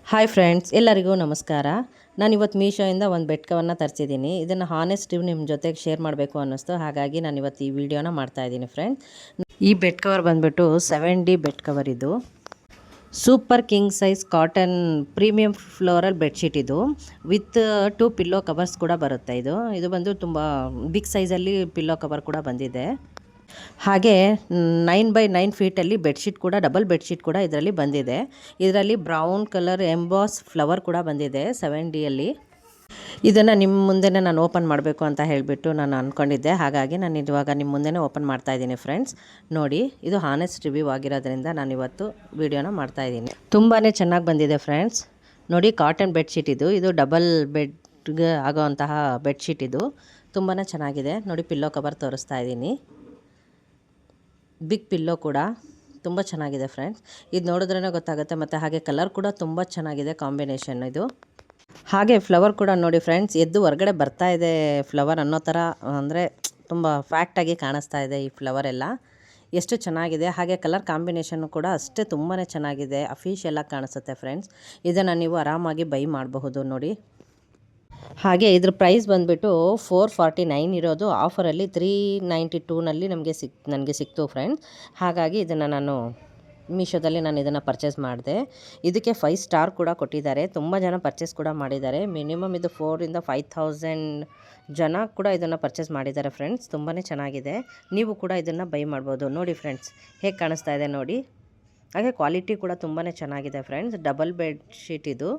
Hi friends, ಎಲ್ಲರಿಗೂ ನಮಸ್ಕಾರ. ನಾನಿವತ್ತು ಮೀಶೋಯಿಂದ ಒಂದು ಬೆಡ್ ಕವರ್ನ ತರಿಸಿದ್ದೀನಿ. ಇದನ್ನು ಹಾನೆಸ್ಟ್ ರಿವ್ಯೂ ನಿಮ್ಮ ಜೊತೆಗೆ ಶೇರ್ ಮಾಡಬೇಕು ಅನ್ನಿಸ್ತು. ಹಾಗಾಗಿ ನಾನಿವತ್ತು ಈ ವಿಡಿಯೋನ ಮಾಡ್ತಾಯಿದ್ದೀನಿ ಫ್ರೆಂಡ್ಸ್. ಈ ಬೆಡ್ ಕವರ್ ಬಂದುಬಿಟ್ಟು 7D ಬೆಡ್ ಕವರ್. ಇದು super king size cotton premium floral bedsheet. ಇದು ವಿತ್ 2 ಪಿಲ್ಲೋ ಕವರ್ಸ್ ಕೂಡ ಬರುತ್ತೆ. ಇದು ಬಂದು ತುಂಬ ಬಿಗ್ ಸೈಜಲ್ಲಿ ಪಿಲ್ಲೋ ಕವರ್ ಕೂಡ ಬಂದಿದೆ. ಹಾಗೆ 9x9 ಫೀಟಲ್ಲಿ ಬೆಡ್ಶೀಟ್ ಕೂಡ, ಡಬಲ್ ಬೆಡ್ಶೀಟ್ ಕೂಡ ಇದರಲ್ಲಿ ಬಂದಿದೆ. ಇದರಲ್ಲಿ ಬ್ರೌನ್ ಕಲರ್ ಎಂಬಾಸ್ ಫ್ಲವರ್ ಕೂಡ ಬಂದಿದೆ 7Dಯಲ್ಲಿ. ಇದನ್ನು ನಿಮ್ಮ ಮುಂದೆನೇ ನಾನು ಓಪನ್ ಮಾಡಬೇಕು ಅಂತ ಹೇಳಿಬಿಟ್ಟು ನಾನು ಅಂದ್ಕೊಂಡಿದ್ದೆ. ಹಾಗಾಗಿ ನಾನು ಇವಾಗ ನಿಮ್ಮ ಮುಂದೆನೇ ಓಪನ್ ಮಾಡ್ತಾಯಿದ್ದೀನಿ ಫ್ರೆಂಡ್ಸ್. ನೋಡಿ, ಇದು ಹಾನೆಸ್ಟ್ ರಿವ್ಯೂ ಆಗಿರೋದ್ರಿಂದ ನಾನು ಇವತ್ತು ವಿಡಿಯೋನ ಮಾಡ್ತಾಯಿದ್ದೀನಿ. ತುಂಬಾ ಚೆನ್ನಾಗಿ ಬಂದಿದೆ ಫ್ರೆಂಡ್ಸ್. ನೋಡಿ, ಕಾಟನ್ ಬೆಡ್ಶೀಟ್ ಇದು ಡಬಲ್ ಬೆಡ್ಗೆ ಆಗೋವಂತಹ ಬೆಡ್ಶೀಟ್. ಇದು ತುಂಬಾ ಚೆನ್ನಾಗಿದೆ. ನೋಡಿ, ಪಿಲ್ಲೋ ಕವರ್ ತೋರಿಸ್ತಾ ಇದ್ದೀನಿ. ಬಿಗ್ ಪಿಲ್ಲೋ ಕೂಡ ತುಂಬ ಚೆನ್ನಾಗಿದೆ ಫ್ರೆಂಡ್ಸ್. ಇದು ನೋಡಿದ್ರೇ ಗೊತ್ತಾಗುತ್ತೆ. ಮತ್ತು ಹಾಗೆ ಕಲರ್ ಕೂಡ ತುಂಬ ಚೆನ್ನಾಗಿದೆ ಕಾಂಬಿನೇಷನ್. ಇದು ಹಾಗೆ ಫ್ಲವರ್ ಕೂಡ ನೋಡಿ ಫ್ರೆಂಡ್ಸ್, ಎದ್ದು ಹೊರಗಡೆ ಬರ್ತಾ ಇದೆ ಫ್ಲವರ್ ಅನ್ನೋ ಥರ, ಅಂದರೆ ತುಂಬ ಫ್ಯಾಕ್ಟಾಗಿ ಕಾಣಿಸ್ತಾ ಇದೆ ಈ ಫ್ಲವರ್ ಎಲ್ಲ. ಎಷ್ಟು ಚೆನ್ನಾಗಿದೆ. ಹಾಗೆ ಕಲರ್ ಕಾಂಬಿನೇಷನ್ನು ಕೂಡ ಅಷ್ಟೇ ತುಂಬಾ ಚೆನ್ನಾಗಿದೆ. ಅಫಿಷಿಯಲಾಗಿ ಕಾಣಿಸುತ್ತೆ ಫ್ರೆಂಡ್ಸ್. ಇದನ್ನು ನೀವು ಆರಾಮಾಗಿ ಬೈ ಮಾಡಬಹುದು ನೋಡಿ. ಹಾಗೆ ಇದ್ರ ಪ್ರೈಸ್ ಬಂದುಬಿಟ್ಟು 449 ಇರೋದು ಆಫರಲ್ಲಿ 392ನಲ್ಲಿ ನನಗೆ ಸಿಕ್ತು ಫ್ರೆಂಡ್ಸ್. ಹಾಗಾಗಿ ಇದನ್ನು ನಾನು ಮೀಶೋದಲ್ಲಿ ಇದನ್ನು ಪರ್ಚೇಸ್ ಮಾಡಿದೆ. ಇದಕ್ಕೆ 5 ಸ್ಟಾರ್ ಕೂಡ ಕೊಟ್ಟಿದ್ದಾರೆ. ತುಂಬ ಜನ ಪರ್ಚೇಸ್ ಕೂಡ ಮಾಡಿದ್ದಾರೆ. ಮಿನಿಮಮ್ ಇದು 4,000-5,000 ಜನ ಕೂಡ ಇದನ್ನು ಪರ್ಚೇಸ್ ಮಾಡಿದ್ದಾರೆ ಫ್ರೆಂಡ್ಸ್. ತುಂಬಾ ಚೆನ್ನಾಗಿದೆ. ನೀವು ಕೂಡ ಇದನ್ನು ಬೈ ಮಾಡ್ಬೋದು. ನೋಡಿ ಫ್ರೆಂಡ್ಸ್, ಹೇಗೆ ಕಾಣಿಸ್ತಾ ಇದೆ ನೋಡಿ. ಹಾಗೆ ಕ್ವಾಲಿಟಿ ಕೂಡ ತುಂಬಾ ಚೆನ್ನಾಗಿದೆ ಫ್ರೆಂಡ್ಸ್. ಡಬಲ್ ಬೆಡ್ಶೀಟ್ ಇದು.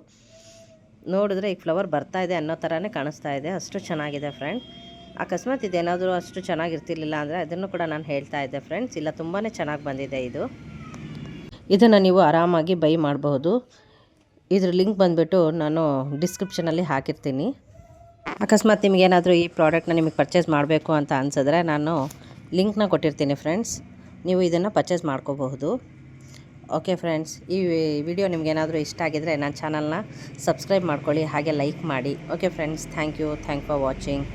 ನೋಡಿದ್ರೆ ಈಗ ಫ್ಲವರ್ ಬರ್ತಾ ಇದೆ ಅನ್ನೋ ಥರನೇ ಕಾಣಿಸ್ತಾ ಇದೆ. ಅಷ್ಟು ಚೆನ್ನಾಗಿದೆ ಫ್ರೆಂಡ್. ಅಕಸ್ಮಾತ್ ಇದೇನಾದರೂ ಅಷ್ಟು ಚೆನ್ನಾಗಿರ್ತಿರ್ಲಿಲ್ಲ ಅಂದರೆ ಅದನ್ನು ಕೂಡ ನಾನು ಹೇಳ್ತಾ ಇದ್ದೆ ಫ್ರೆಂಡ್ಸ್. ಇಲ್ಲ, ತುಂಬಾ ಚೆನ್ನಾಗಿ ಬಂದಿದೆ ಇದು. ಇದನ್ನು ನೀವು ಆರಾಮಾಗಿ ಬೈ ಮಾಡಬಹುದು. ಇದ್ರ ಲಿಂಕ್ ಬಂದುಬಿಟ್ಟು ನಾನು ಡಿಸ್ಕ್ರಿಪ್ಷನಲ್ಲಿ ಹಾಕಿರ್ತೀನಿ. ಅಕಸ್ಮಾತ್ ನಿಮಗೇನಾದರೂ ಈ ಪ್ರಾಡಕ್ಟ್ನ ನಿಮಗೆ ಪರ್ಚೇಸ್ ಮಾಡಬೇಕು ಅಂತ ಅನಿಸಿದ್ರೆ ನಾನು ಲಿಂಕ್ನ ಕೊಟ್ಟಿರ್ತೀನಿ ಫ್ರೆಂಡ್ಸ್. ನೀವು ಇದನ್ನು ಪರ್ಚೇಸ್ ಮಾಡ್ಕೋಬಹುದು. ಓಕೆ ಫ್ರೆಂಡ್ಸ್, ಈ ವಿಡಿಯೋ ನಿಮಗೇನಾದರೂ ಇಷ್ಟ ಆಗಿದರೆ ನನ್ನ ಚಾನಲ್ನ ಸಬ್ಸ್ಕ್ರೈಬ್ ಮಾಡ್ಕೊಳ್ಳಿ, ಹಾಗೆ ಲೈಕ್ ಮಾಡಿ. Okay friends, thank you for watching.